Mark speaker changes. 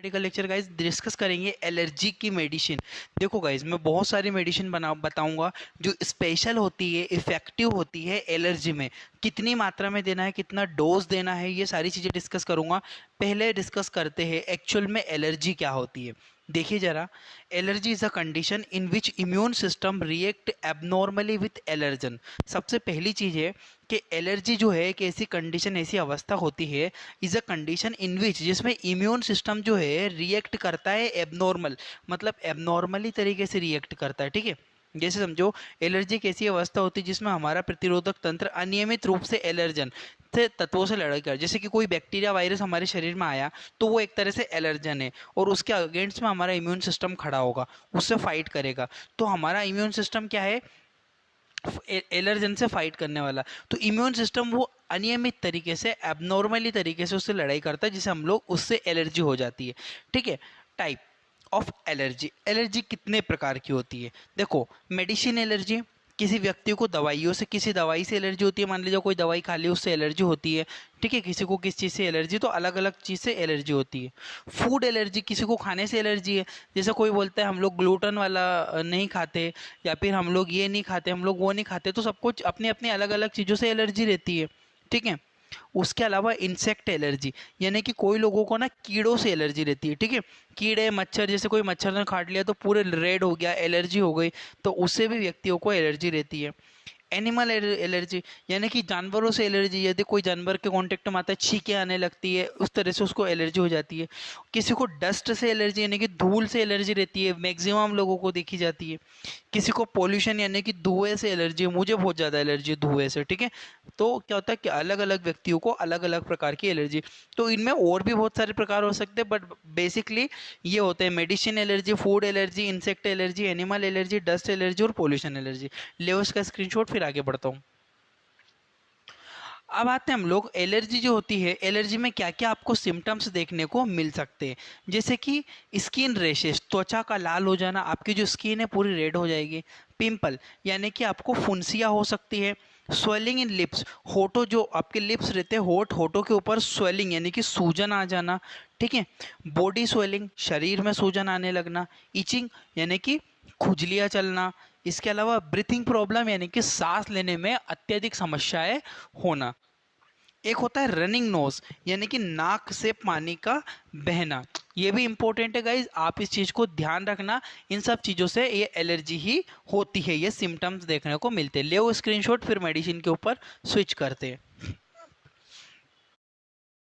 Speaker 1: Medical lecture guys discuss करेंगे allergy की medicine. देखो गाइज मैं बहुत सारी मेडिसिन बताऊंगा जो स्पेशल होती है, इफेक्टिव होती है एलर्जी में। कितनी मात्रा में देना है, कितना डोज देना है, ये सारी चीज़ें डिस्कस करूंगा। पहले डिस्कस करते हैं एक्चुअल में एलर्जी क्या होती है। देखिए ज़रा, allergy is a condition in which immune system react abnormally with allergen. सबसे पहली चीज़ है कि एलर्जी जो है एक ऐसी कंडीशन, ऐसी अवस्था होती है, इज़ अ कंडीशन इन विच, जिसमें इम्यून सिस्टम जो है रिएक्ट करता है एबनॉर्मल, मतलब एबनॉर्मली तरीके से रिएक्ट करता है। ठीक है, जैसे समझो, एलर्जी एक ऐसी अवस्था होती है जिसमें हमारा प्रतिरोधक तंत्र अनियमित रूप से एलर्जन से तत्वों से लड़ाई कर, जैसे कि कोई बैक्टीरिया वायरस हमारे शरीर में आया तो वो एक तरह से एलर्जन है और उसके अगेंस्ट में हमारा इम्यून सिस्टम खड़ा होगा, उससे फाइट करेगा। तो हमारा इम्यून सिस्टम क्या है, एलर्जन से फाइट करने वाला। तो इम्यून सिस्टम वो अनियमित तरीके से, एबनॉर्मली तरीके से उससे लड़ाई करता है, जिसे हम लोग, उससे एलर्जी हो जाती है। ठीक है, टाइप ऑफ एलर्जी। एलर्जी कितने प्रकार की होती है? देखो, मेडिसिन एलर्जी, किसी व्यक्ति को दवाइयों से, किसी दवाई से एलर्जी होती है। मान लीजिए कोई दवाई खा ली, उससे एलर्जी होती है। ठीक है, किसी को किस चीज़ से एलर्जी, तो अलग अलग चीज़ से एलर्जी होती है। फूड एलर्जी, किसी को खाने से एलर्जी है। जैसे कोई बोलता है हम लोग ग्लूटन वाला नहीं खाते, या फिर हम लोग ये नहीं खाते, हम लोग वो नहीं खाते। तो सबको अपनी अपनी अलग अलग चीज़ों से एलर्जी रहती है। ठीक है, उसके अलावा इंसेक्ट एलर्जी, यानी कि कोई लोगों को ना कीड़ों से एलर्जी रहती है। ठीक है, कीड़े मच्छर, जैसे कोई मच्छर ने काट लिया तो पूरे रेड हो गया, एलर्जी हो गई, तो उससे भी व्यक्तियों को एलर्जी रहती है। एनिमल एलर्जी, यानी कि जानवरों से एलर्जी, यदि कोई जानवर के कांटेक्ट में आता है, छींकें आने लगती है, उस तरह से उसको एलर्जी हो जाती है। किसी को डस्ट से एलर्जी, यानी कि धूल से एलर्जी रहती है, मैक्सिमम लोगों को देखी जाती है। किसी को पोल्यूशन यानी कि धुएं से एलर्जी है, मुझे बहुत ज़्यादा एलर्जी है धुएं से। ठीक है, तो क्या होता है कि अलग अलग व्यक्तियों को अलग अलग प्रकार की एलर्जी। तो इनमें और भी बहुत सारे प्रकार हो सकते हैं, बट बेसिकली ये होते हैं: medicine allergy, food allergy, insect allergy, animal allergy, dust allergy और पोल्यूशन एलर्जी। ले उसका स्क्रीनशॉट, फिर आगे बढ़ता हूँ। अब आते हैं हम लोग, एलर्जी जो होती है, एलर्जी में क्या क्या आपको सिम्टम्स देखने को मिल सकते हैं। जैसे कि स्किन रेशेस, त्वचा का लाल हो जाना, आपकी जो स्किन है पूरी रेड हो जाएगी। पिंपल, यानी कि आपको फुंसियाँ हो सकती है। स्वेलिंग इन लिप्स, होठों, जो आपके लिप्स रहते हैं, होठों के ऊपर स्वेलिंग यानी कि सूजन आ जाना। ठीक है, बॉडी स्वेलिंग, शरीर में सूजन आने लगना। इचिंग, यानी कि खुजलियाँ चलना। इसके अलावा ब्रीथिंग प्रॉब्लम, यानी कि सांस लेने में अत्यधिक समस्याएं होना। एक होता है रनिंग नोज, यानी कि नाक से पानी का बहना। ये भी इंपॉर्टेंट है गाइज, आप इस चीज़ को ध्यान रखना। इन सब चीज़ों से ये एलर्जी ही होती है, ये सिम्टम्स देखने को मिलते हैं। ले वो स्क्रीनशॉट, फिर मेडिसिन के ऊपर स्विच करते हैं।